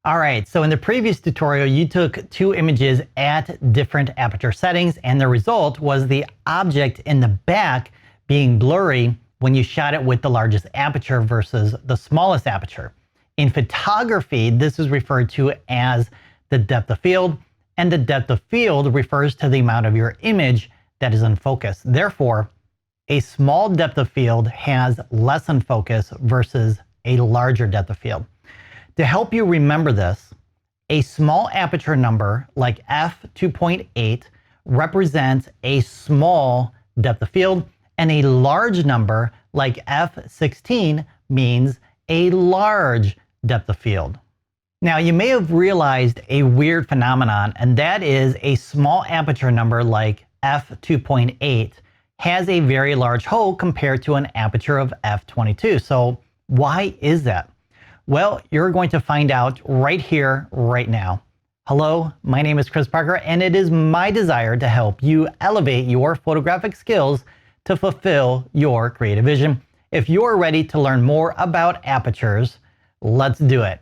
All right, so in the previous tutorial, you took two images at different aperture settings, and the result was the object in the back being blurry when you shot it with the largest aperture versus the smallest aperture. In photography, this is referred to as the depth of field, and the depth of field refers to the amount of your image that is in focus. Therefore, a small depth of field has less in focus versus a larger depth of field. To help you remember this, a small aperture number like f2.8 represents a small depth of field, and a large number like f16 means a large depth of field. Now, you may have realized a weird phenomenon, and that is a small aperture number like f2.8 has a very large hole compared to an aperture of f22. So why is that? Well, you're going to find out right here, right now. Hello, my name is Chris Parker, and it is my desire to help you elevate your photographic skills to fulfill your creative vision. If you're ready to learn more about apertures, let's do it.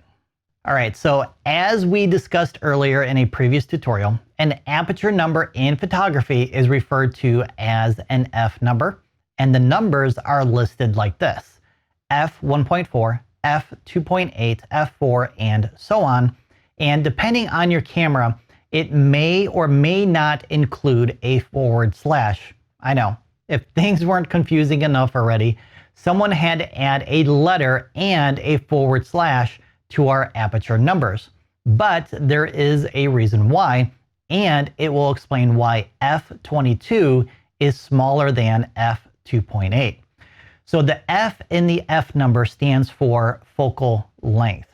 All right, so as we discussed earlier in a previous tutorial, an aperture number in photography is referred to as an F number, and the numbers are listed like this: f1.4, f2.8, f4, and so on. And depending on your camera, it may or may not include a forward slash. I know, if things weren't confusing enough already, someone had to add a letter and a forward slash to our aperture numbers. But there is a reason why, and it will explain why f22 is smaller than f2.8. So the F in the F number stands for focal length.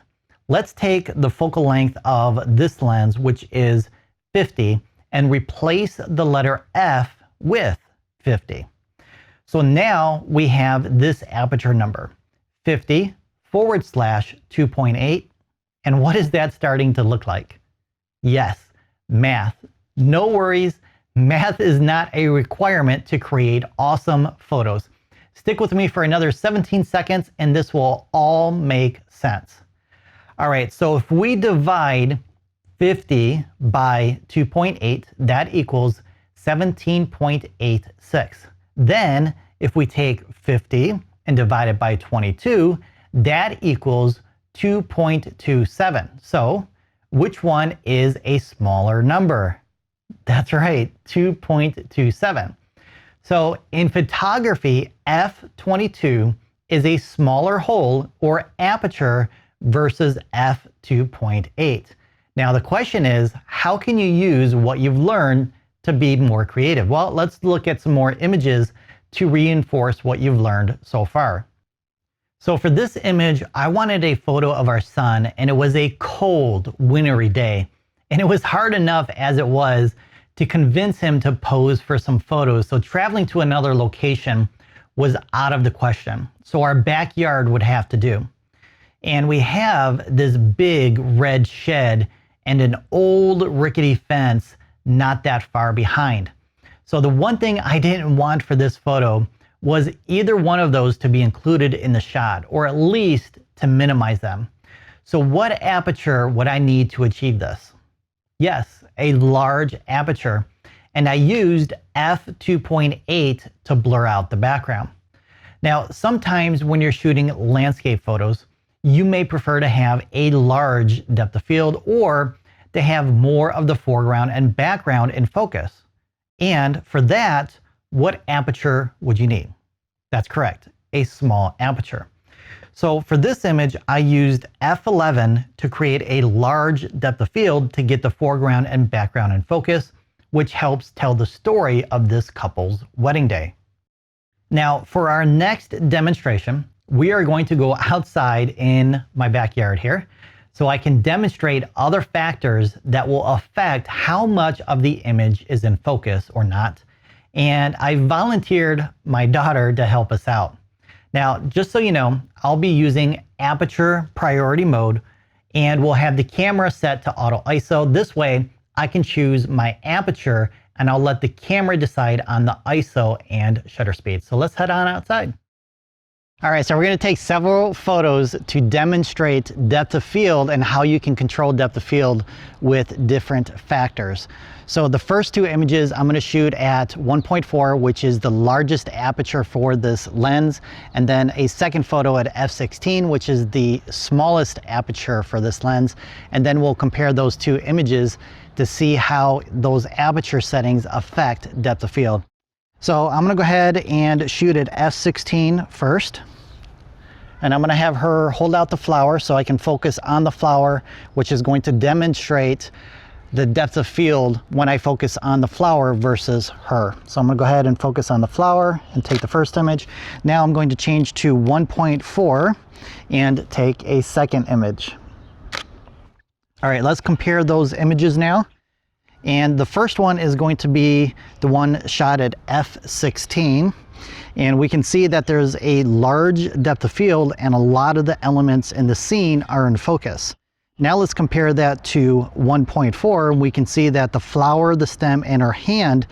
Let's take the focal length of this lens, which is 50, and replace the letter F with 50. So now we have this aperture number, 50 / 2.8. And what is that starting to look like? Yes, math. No worries, math is not a requirement to create awesome photos. Stick with me for another 17 seconds and this will all make sense. All right, so if we divide 50 by 2.8, that equals 17.86. Then if we take 50 and divide it by 22, that equals 2.27. So which one is a smaller number? That's right, 2.27. So in photography, f22 is a smaller hole or aperture versus f2.8. Now the question is, how can you use what you've learned to be more creative? Well, let's look at some more images to reinforce what you've learned so far. So for this image, I wanted a photo of our son, and it was a cold, wintry day. And it was hard enough as it was to convince him to pose for some photos. So traveling to another location was out of the question. So our backyard would have to do. And we have this big red shed and an old rickety fence not that far behind. So the one thing I didn't want for this photo was either one of those to be included in the shot, or at least to minimize them. So what aperture would I need to achieve this? Yes, a large aperture. And I used f2.8 to blur out the background. Now, sometimes when you're shooting landscape photos, you may prefer to have a large depth of field or to have more of the foreground and background in focus. And for that, what aperture would you need? That's correct, a small aperture. So for this image, I used f11 to create a large depth of field to get the foreground and background in focus, which helps tell the story of this couple's wedding day. Now, for our next demonstration, we are going to go outside in my backyard here so I can demonstrate other factors that will affect how much of the image is in focus or not. And I volunteered my daughter to help us out. Now, just so you know, I'll be using aperture priority mode, and we'll have the camera set to auto ISO. This way I can choose my aperture and I'll let the camera decide on the ISO and shutter speed. So let's head on outside. All right, so we're going to take several photos to demonstrate depth of field and how you can control depth of field with different factors. So the first two images I'm going to shoot at 1.4, which is the largest aperture for this lens, and then a second photo at f/16, which is the smallest aperture for this lens, and then we'll compare those two images to see how those aperture settings affect depth of field. So I'm going to go ahead and shoot at f/16 first. And I'm going to have her hold out the flower so I can focus on the flower, which is going to demonstrate the depth of field when I focus on the flower versus her. So I'm going to go ahead and focus on the flower and take the first image. Now I'm going to change to 1.4 and take a second image. All right, let's compare those images now. And the first one is going to be the one shot at f/16. And we can see that there's a large depth of field and a lot of the elements in the scene are in focus. Now let's compare that to 1.4. We can see that the flower, the stem, and her hand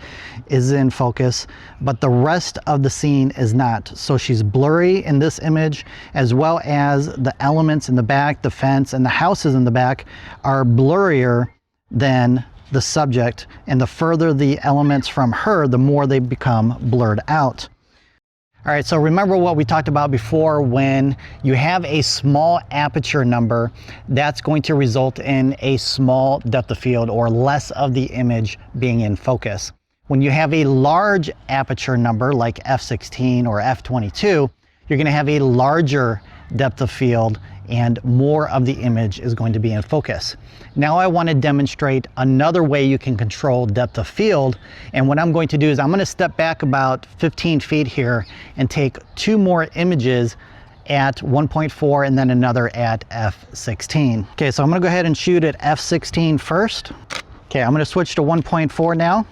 is in focus, but the rest of the scene is not. So she's blurry in this image, as well as the elements in the back, the fence, and the houses in the back are blurrier than the subject. And the further the elements from her, the more they become blurred out. All right, so remember what we talked about before. When you have a small aperture number, that's going to result in a small depth of field or less of the image being in focus. When you have a large aperture number like f/16 or f/22, you're going to have a larger depth of field and more of the image is going to be in focus. Now I want to demonstrate another way you can control depth of field, and what I'm going to do is I'm going to step back about 15 feet here and take two more images at 1.4 and then another at f/16. Okay, so I'm going to go ahead and shoot at f/16 first. Okay, I'm going to switch to 1.4 now.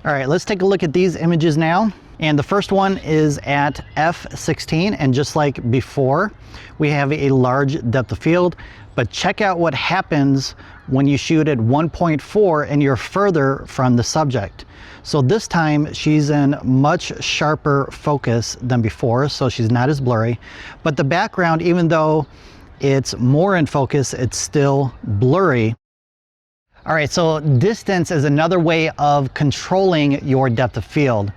All right, let's take a look at these images now. And the first one is at f/16, and just like before, we have a large depth of field, but check out what happens when you shoot at 1.4 and you're further from the subject. So this time she's in much sharper focus than before, so she's not as blurry, but the background, even though it's more in focus, it's still blurry. All right, so distance is another way of controlling your depth of field.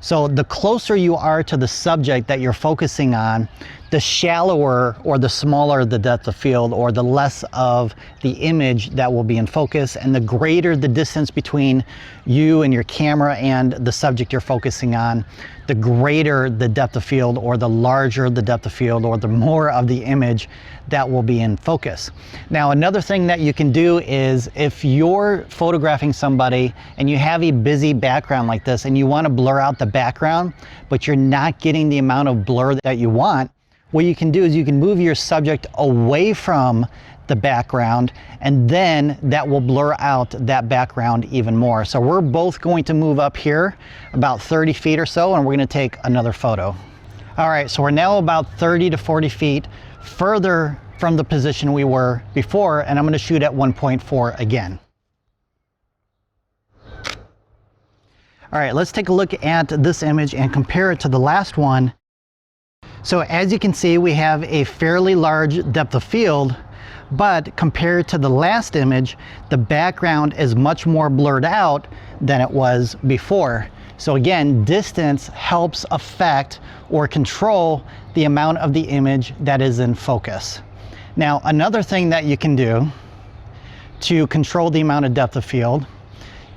So the closer you are to the subject that you're focusing on, the shallower or the smaller the depth of field, or the less of the image that will be in focus, and the greater the distance between you and your camera and the subject you're focusing on, the greater the depth of field, or the larger the depth of field, or the more of the image that will be in focus. Now, another thing that you can do is if you're photographing somebody and you have a busy background like this and you want to blur out the background, but you're not getting the amount of blur that you want, what you can do is you can move your subject away from the background, and then that will blur out that background even more. So we're both going to move up here about 30 feet or so, and we're going to take another photo. All right, so we're now about 30 to 40 feet further from the position we were before, and I'm going to shoot at 1.4 again. All right, let's take a look at this image and compare it to the last one. So as you can see, we have a fairly large depth of field, but compared to the last image, the background is much more blurred out than it was before. So again, distance helps affect or control the amount of the image that is in focus. Now, another thing that you can do to control the amount of depth of field,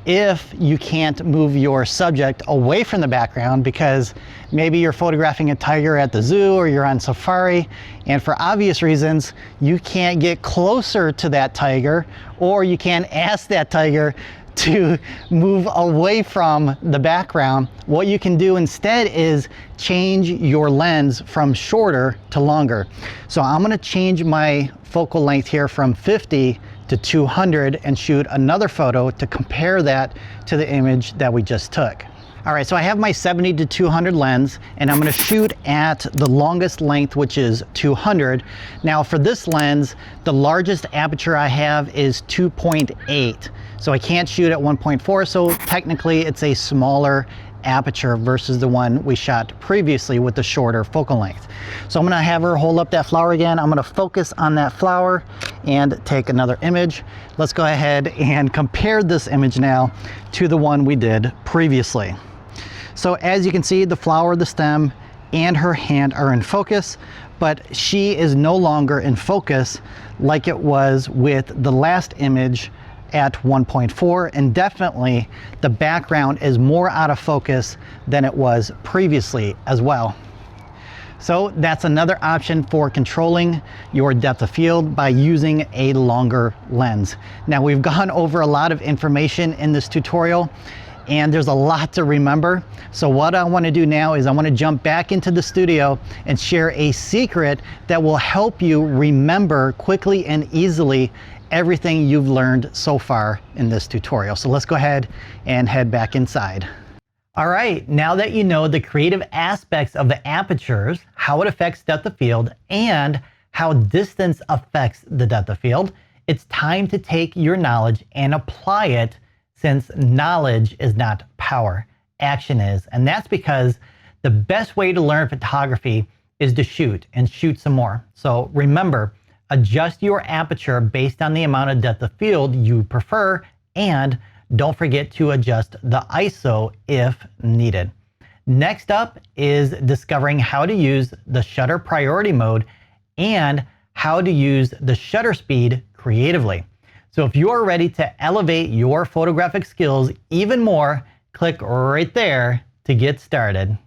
if you can't move your subject away from the background because maybe you're photographing a tiger at the zoo or you're on safari, and for obvious reasons you can't get closer to that tiger, or you can't ask that tiger to move away from the background, what you can do instead is change your lens from shorter to longer. So I'm going to change my focal length here from 50 to 200 and shoot another photo to compare that to the image that we just took. All right, so I have my 70 to 200 lens, and I'm going to shoot at the longest length, which is 200. Now for this lens, the largest aperture I have is 2.8. So I can't shoot at 1.4, so technically it's a smaller aperture versus the one we shot previously with the shorter focal length. So I'm gonna have her hold up that flower again. I'm gonna focus on that flower and take another image. Let's go ahead and compare this image now to the one we did previously. So as you can see, the flower, the stem, and her hand are in focus, but she is no longer in focus like it was with the last image at 1.4, and definitely the background is more out of focus than it was previously as well. So that's another option for controlling your depth of field by using a longer lens. Now, we've gone over a lot of information in this tutorial, and there's a lot to remember. So what I want to do now is I want to jump back into the studio and share a secret that will help you remember quickly and easily everything you've learned so far in this tutorial. So let's go ahead and head back inside. All right, now that you know the creative aspects of the apertures, how it affects depth of field, and how distance affects the depth of field, it's time to take your knowledge and apply it, since knowledge is not power, action is. And that's because the best way to learn photography is to shoot and shoot some more. So remember, adjust your aperture based on the amount of depth of field you prefer, and don't forget to adjust the ISO if needed. Next up is discovering how to use the shutter priority mode and how to use the shutter speed creatively. So if you're ready to elevate your photographic skills even more, click right there to get started.